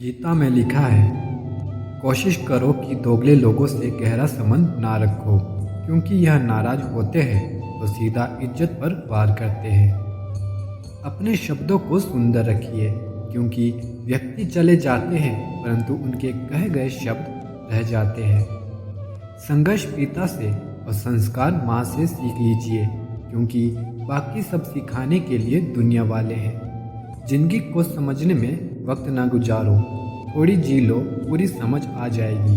गीता में लिखा है, कोशिश करो कि दोगले लोगों से गहरा संबंध ना रखो, क्योंकि यह नाराज होते हैं तो सीधा इज्जत पर वार करते हैं। अपने शब्दों को सुंदर रखिए, क्योंकि व्यक्ति चले जाते हैं परंतु उनके कहे गए शब्द रह जाते हैं। संघर्ष पिता से और संस्कार माँ से सीख लीजिए, क्योंकि बाकी सब सिखाने के लिए दुनिया वाले हैं। जिंदगी को समझने में वक्त ना गुजारो, थोड़ी जी लो, पूरी समझ आ जाएगी।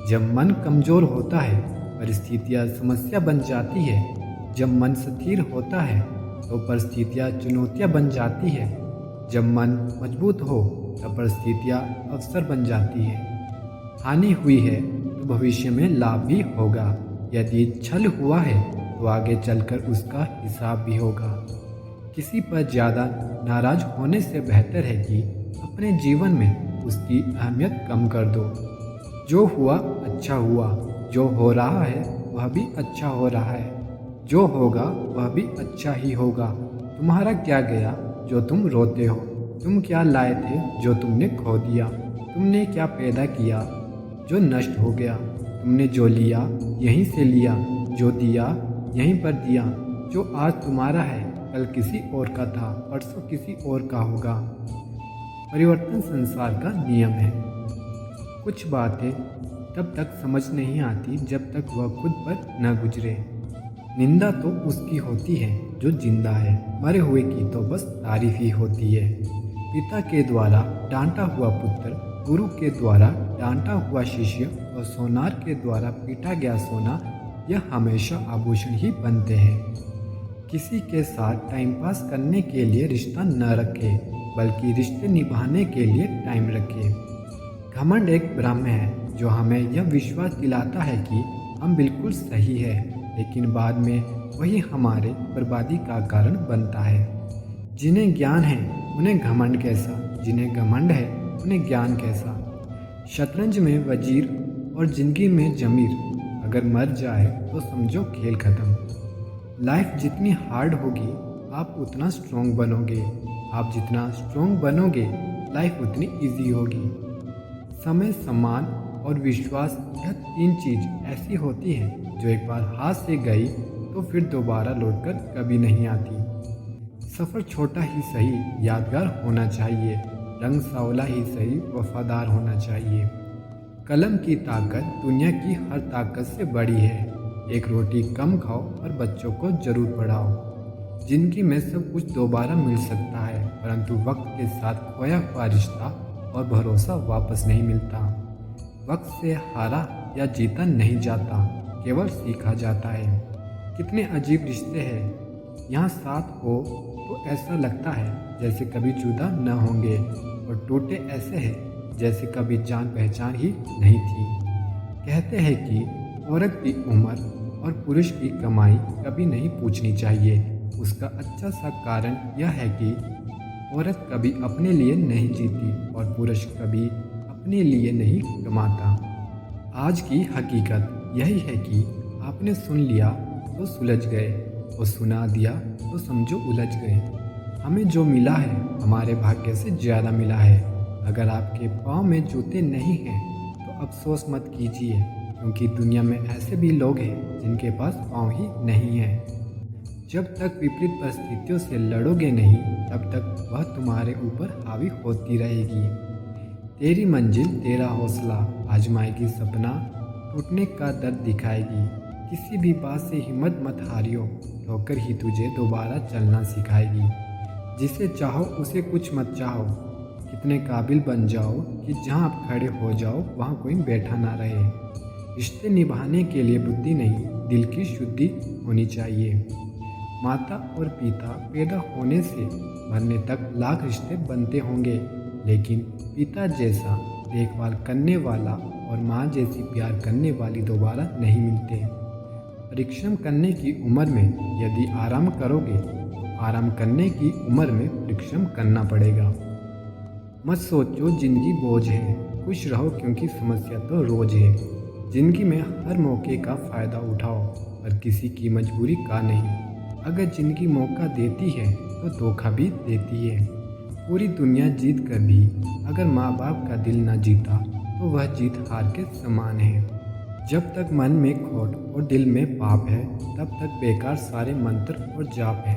जब मन कमज़ोर होता है परिस्थितियाँ समस्या बन जाती है। जब मन स्थिर होता है तो परिस्थितियाँ चुनौतियाँ बन जाती है। जब मन मजबूत हो तब परिस्थितियाँ अवसर बन जाती है। हानि हुई है तो भविष्य में लाभ भी होगा। यदि छल हुआ है तो आगे चलकर उसका हिसाब भी होगा। किसी पर ज़्यादा नाराज होने से बेहतर है कि अपने जीवन में उसकी अहमियत कम कर दो। जो हुआ अच्छा हुआ, जो हो रहा है वह भी अच्छा हो रहा है, जो होगा वह भी अच्छा ही होगा। तुम्हारा क्या गया जो तुम रोते हो? तुम क्या लाए थे जो तुमने खो दिया? तुमने क्या पैदा किया जो नष्ट हो गया? तुमने जो लिया यहीं से लिया, जो दिया यहीं पर दिया। जो आज तुम्हारा है कल किसी और का था, परसों किसी और का होगा। परिवर्तन संसार का नियम है। कुछ बातें तब तक समझ नहीं आती जब तक वह खुद पर न गुजरे। निंदा तो उसकी होती है जो जिंदा है, मरे हुए की तो बस तारीफ ही होती है। पिता के द्वारा डांटा हुआ पुत्र, गुरु के द्वारा डांटा हुआ शिष्य और सोनार के द्वारा पीटा गया सोना, यह हमेशा आभूषण ही बनते हैं। किसी के साथ टाइम पास करने के लिए रिश्ता न रखें, बल्कि रिश्ते निभाने के लिए टाइम रखें। घमंड एक भ्रम है जो हमें यह विश्वास दिलाता है कि हम बिल्कुल सही है, लेकिन बाद में वही हमारे बर्बादी का कारण बनता है। जिन्हें ज्ञान है उन्हें घमंड कैसा, जिन्हें घमंड है उन्हें ज्ञान कैसा। शतरंज में वजीर और जिंदगी में जमीर, अगर मर जाए तो समझो खेल खत्म। लाइफ जितनी हार्ड होगी आप उतना स्ट्रॉन्ग बनोगे। आप जितना स्ट्रॉन्ग बनोगे लाइफ उतनी इजी होगी। समय, सम्मान और विश्वास, यह तीन चीज़ ऐसी होती हैं जो एक बार हाथ से गई तो फिर दोबारा लौटकर कभी नहीं आती। सफ़र छोटा ही सही यादगार होना चाहिए, रंग सांवला ही सही वफादार होना चाहिए। कलम की ताकत दुनिया की हर ताकत से बड़ी है। एक रोटी कम खाओ और बच्चों को जरूर पढ़ाओ। जिंदगी में सब कुछ दोबारा मिल सकता है, परंतु वक्त के साथ खोया हुआ रिश्ता और भरोसा वापस नहीं मिलता। वक्त से हारा या जीता नहीं जाता, केवल सीखा जाता है। कितने अजीब रिश्ते हैं, यहाँ साथ हो तो ऐसा लगता है जैसे कभी जुदा न होंगे, और टूटे ऐसे हैं जैसे कभी जान पहचान ही नहीं थी। कहते हैं कि औरत की उम्र और पुरुष की कमाई कभी नहीं पूछनी चाहिए। उसका अच्छा सा कारण यह है कि औरत कभी अपने लिए नहीं जीती और पुरुष कभी अपने लिए नहीं कमाता। आज की हकीकत यही है कि आपने सुन लिया तो सुलझ गए, और सुना दिया तो समझो उलझ गए। हमें जो मिला है हमारे भाग्य से ज़्यादा मिला है। अगर आपके पाँव में जूते नहीं हैं तो अफसोस मत कीजिए, क्योंकि दुनिया में ऐसे भी लोग हैं जिनके पास पाँव ही नहीं है। जब तक विपरीत परिस्थितियों से लड़ोगे नहीं, तब तक वह तुम्हारे ऊपर हावी होती रहेगी। तेरी मंजिल तेरा हौसला आजमाएगी, सपना टूटने का दर्द दिखाएगी। किसी भी बात से हिम्मत मत हारियो, ठोकर ही तुझे दोबारा चलना सिखाएगी। जिसे चाहो उसे कुछ मत चाहो, कितने काबिल बन जाओ कि जहाँ आप खड़े हो जाओ वहाँ कोई बैठा ना रहे। रिश्ते निभाने के लिए बुद्धि नहीं, दिल की शुद्धि होनी चाहिए। माता और पिता पैदा होने से मरने तक लाख रिश्ते बनते होंगे, लेकिन पिता जैसा देखभाल करने वाला और माँ जैसी प्यार करने वाली दोबारा नहीं मिलते। परिश्रम करने की उम्र में यदि आराम करोगे तो आराम करने की उम्र में परिश्रम करना पड़ेगा। मत सोचो जिंदगी बोझ है, खुश रहो क्योंकि समस्या तो रोज है। जिंदगी में हर मौके का फ़ायदा उठाओ, पर किसी की मजबूरी का नहीं। अगर जिंदगी मौका देती है तो धोखा भी देती है। पूरी दुनिया जीत कर भी अगर माँ बाप का दिल न जीता तो वह जीत हार के समान है। जब तक मन में खोट और दिल में पाप है तब तक बेकार सारे मंत्र और जाप है।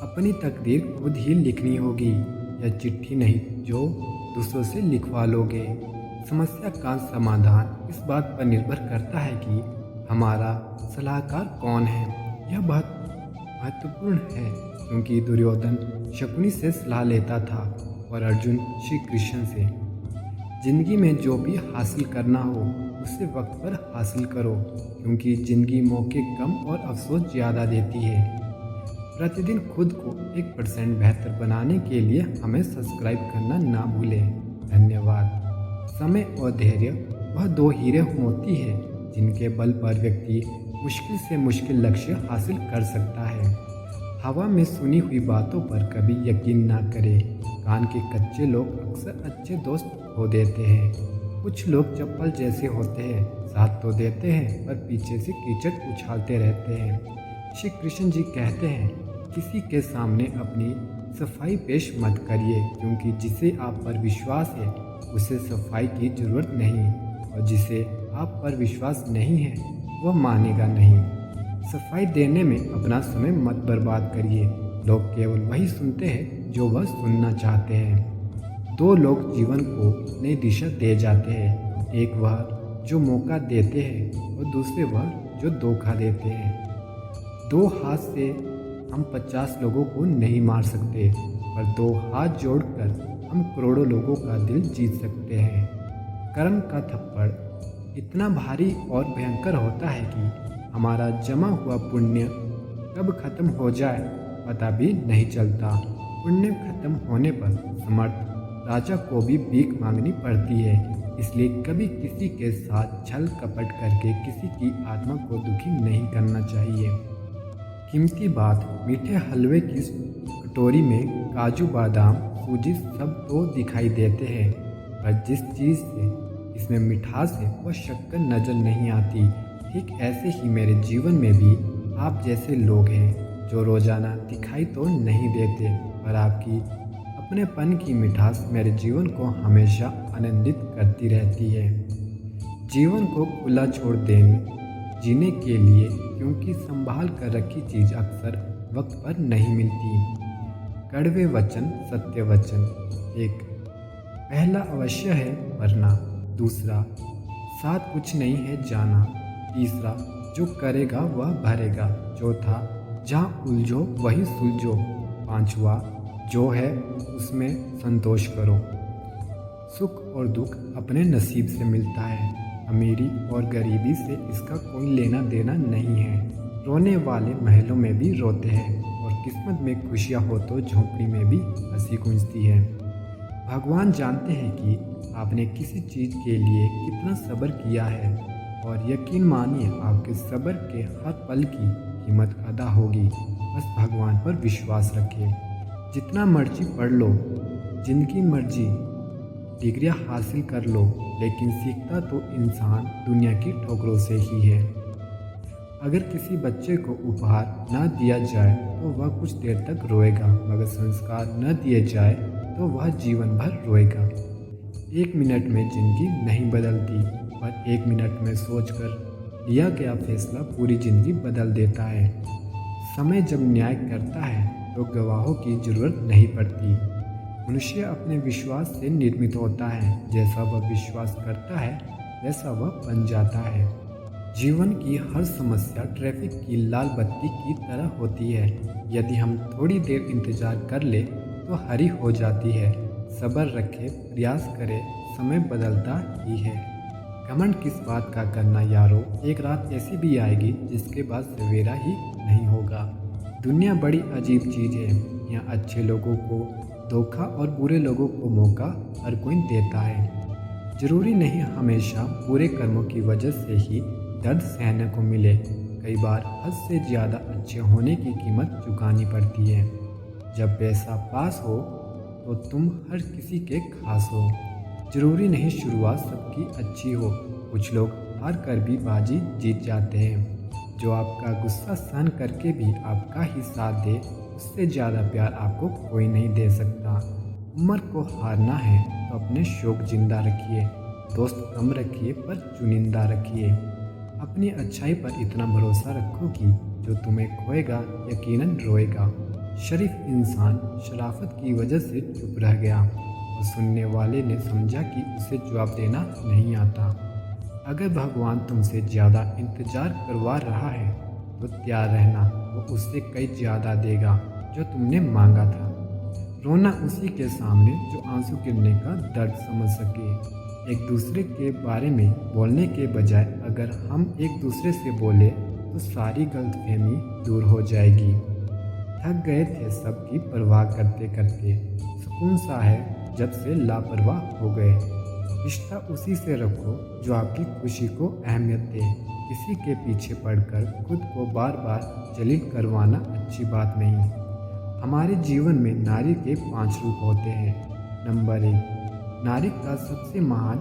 अपनी तकदीर खुद ही लिखनी होगी, यह चिट्ठी नहीं जो दूसरों से लिखवा लोगे। समस्या का समाधान इस बात पर निर्भर करता है कि हमारा सलाहकार कौन है। यह बहुत महत्वपूर्ण है क्योंकि दुर्योधन शकुनी से सलाह लेता था और अर्जुन श्री कृष्ण से। जिंदगी में जो भी हासिल करना हो उसे वक्त पर हासिल करो क्योंकि जिंदगी मौके कम और अफसोस ज़्यादा देती है। प्रतिदिन खुद को 1% बेहतर बनाने के लिए हमें सब्सक्राइब करना ना भूलें। धन्यवाद। समय और धैर्य वह दो हीरे मोती है जिनके बल पर व्यक्ति मुश्किल से मुश्किल लक्ष्य हासिल कर सकता है। हवा में सुनी हुई बातों पर कभी यकीन ना करें। कान के कच्चे लोग अक्सर अच्छे दोस्त खो देते हैं। कुछ लोग चप्पल जैसे होते हैं, साथ तो देते हैं पर पीछे से कीचड़ उछालते रहते हैं। श्री कृष्ण जी कहते हैं, किसी के सामने अपनी सफाई पेश मत करिए क्योंकि जिसे आप पर विश्वास है उसे सफाई की जरूरत नहीं, और जिसे आप पर विश्वास नहीं है वह मानेगा नहीं। सफाई देने में अपना समय मत बर्बाद करिए। लोग केवल वही सुनते हैं जो वह सुनना चाहते हैं। दो लोग जीवन को नई दिशा दे जाते हैं, एक वह जो मौका देते हैं और दूसरे वह जो धोखा देते हैं। दो हाथ से हम 50 लोगों को नहीं मार सकते, पर दो हाथ जोड़कर हम करोड़ों लोगों का दिल जीत सकते हैं। कर्म का थप्पड़ इतना भारी और भयंकर होता है कि हमारा जमा हुआ पुण्य कब खत्म हो जाए पता भी नहीं चलता। पुण्य खत्म होने पर समर्थ राजा को भी भीख मांगनी पड़ती है, इसलिए कभी किसी के साथ छल कपट करके किसी की आत्मा को दुखी नहीं करना चाहिए। कीमती बात, मीठे हलवे की कटोरी में काजू बादाम सूजी सब तो दिखाई देते हैं, पर जिस चीज़ से इसमें मिठास है वह शक्कर नजर नहीं आती। ठीक ऐसे ही मेरे जीवन में भी आप जैसे लोग हैं जो रोजाना दिखाई तो नहीं देते, पर आपकी अपनेपन की मिठास मेरे जीवन को हमेशा आनंदित करती रहती है। जीवन को खुला छोड़ देने जीने के लिए, क्योंकि संभाल कर रखी चीज़ अक्सर वक्त पर नहीं मिलती। कड़वे वचन सत्य वचन। एक, पहला अवश्य है वरना। दूसरा, साथ कुछ नहीं है जाना। तीसरा, जो करेगा वह भरेगा। चौथा, जहाँ उलझो वही सुलझो। पांचवा, जो है उसमें संतोष करो। सुख और दुख अपने नसीब से मिलता है। अमीरी और गरीबी से इसका कोई लेना देना नहीं है। रोने वाले महलों में भी रोते हैं और किस्मत में खुशियाँ हो तो झोंपड़ी में भी हंसी गूंजती है। भगवान जानते हैं कि आपने किसी चीज़ के लिए कितना सब्र किया है, और यकीन मानिए आपके सब्र के हर पल की कीमत अदा होगी। बस भगवान पर विश्वास रखिए। जितना मर्जी पढ़ लो, जिनकी मर्जी डिग्रियां हासिल कर लो, लेकिन सीखता तो इंसान दुनिया की ठोकरों से ही है। अगर किसी बच्चे को उपहार न दिया जाए तो वह कुछ देर तक रोएगा, मगर संस्कार न दिए जाए तो वह जीवन भर रोएगा। 1 मिनट में जिंदगी नहीं बदलती, पर 1 मिनट में सोचकर लिया गया फैसला पूरी जिंदगी बदल देता है। समय जब न्याय करता है तो गवाहों की जरूरत नहीं पड़ती। मनुष्य अपने विश्वास से निर्मित होता है। जैसा वह विश्वास करता है वैसा वह बन जाता है। जीवन की हर समस्या ट्रैफिक की लाल बत्ती की तरह होती है। यदि हम थोड़ी देर इंतजार कर ले तो हरी हो जाती है। सब्र रखे, प्रयास करे, समय बदलता ही है। घमंड किस बात का करना यारो, एक रात ऐसी भी आएगी जिसके बाद सवेरा ही नहीं होगा। दुनिया बड़ी अजीब चीज़ है। यहाँ अच्छे लोगों को धोखा और बुरे लोगों को मौका हर कोई देता है। जरूरी नहीं हमेशा बुरे कर्मों की वजह से ही दर्द सहने को मिले। कई बार हद से ज़्यादा अच्छे होने की कीमत चुकानी पड़ती है। जब पैसा पास हो तो तुम हर किसी के खास हो। जरूरी नहीं शुरुआत सबकी अच्छी हो। कुछ लोग हार कर भी बाजी जीत जाते हैं। जो आपका गुस्सा सहन करके भी आपका ही साथ दे, उससे ज़्यादा प्यार आपको कोई नहीं दे सकता। उम्र को हारना है तो अपने शौक जिंदा रखिए, दोस्त कम रखिए पर चुनिंदा रखिए। अपनी अच्छाई पर इतना भरोसा रखो कि जो तुम्हें खोएगा यकीनन रोएगा। शरीफ इंसान शराफत की वजह से चुप रह गया और सुनने वाले ने समझा कि उसे जवाब देना नहीं आता। अगर भगवान तुमसे ज़्यादा इंतज़ार करवा रहा है तो तैयार रहना, वो उससे कई ज़्यादा देगा जो तुमने मांगा था। रोना उसी के सामने जो आंसू गिरने का दर्द समझ सके। एक दूसरे के बारे में बोलने के बजाय अगर हम एक दूसरे से बोले तो सारी गलतफहमी दूर हो जाएगी। थक गए थे सबकी परवाह करते करते, सुकून सा है जब से लापरवाह हो गए। रिश्ता उसी से रखो जो आपकी खुशी को अहमियत दे। किसी के पीछे पड़कर खुद को बार बार जलील करवाना अच्छी बात नहीं। हमारे जीवन में नारी के 5 रूप होते हैं। नंबर 1, नारी का सबसे महान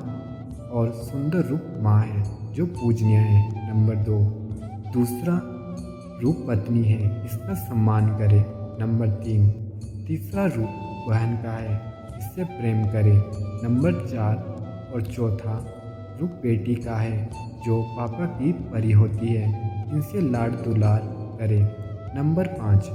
और सुंदर रूप माँ है जो पूजनीय है। नंबर 2, दूसरा रूप पत्नी है, इसका सम्मान करें। नंबर 3, तीसरा रूप बहन का है, इससे प्रेम करें। नंबर 4 और चौथा रूप बेटी का है जो पापा की परी होती है, इनसे लाड दुलार करें। नंबर 5,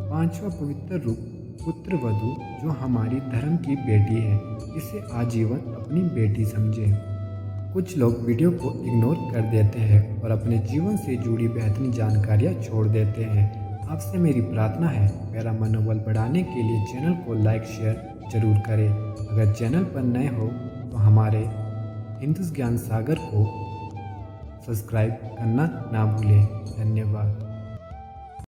पांचवा पवित्र रूप पुत्र वधू जो हमारी धर्म की बेटी है, इसे आजीवन अपनी बेटी समझें। कुछ लोग वीडियो को इग्नोर कर देते हैं और अपने जीवन से जुड़ी बेहतरीन जानकारियाँ छोड़ देते हैं। आपसे मेरी प्रार्थना है, मेरा मनोबल बढ़ाने के लिए चैनल को लाइक शेयर जरूर करें। अगर चैनल पर नए हो तो हमारे हिंदू ज्ञान सागर को सब्सक्राइब करना ना भूलें। धन्यवाद।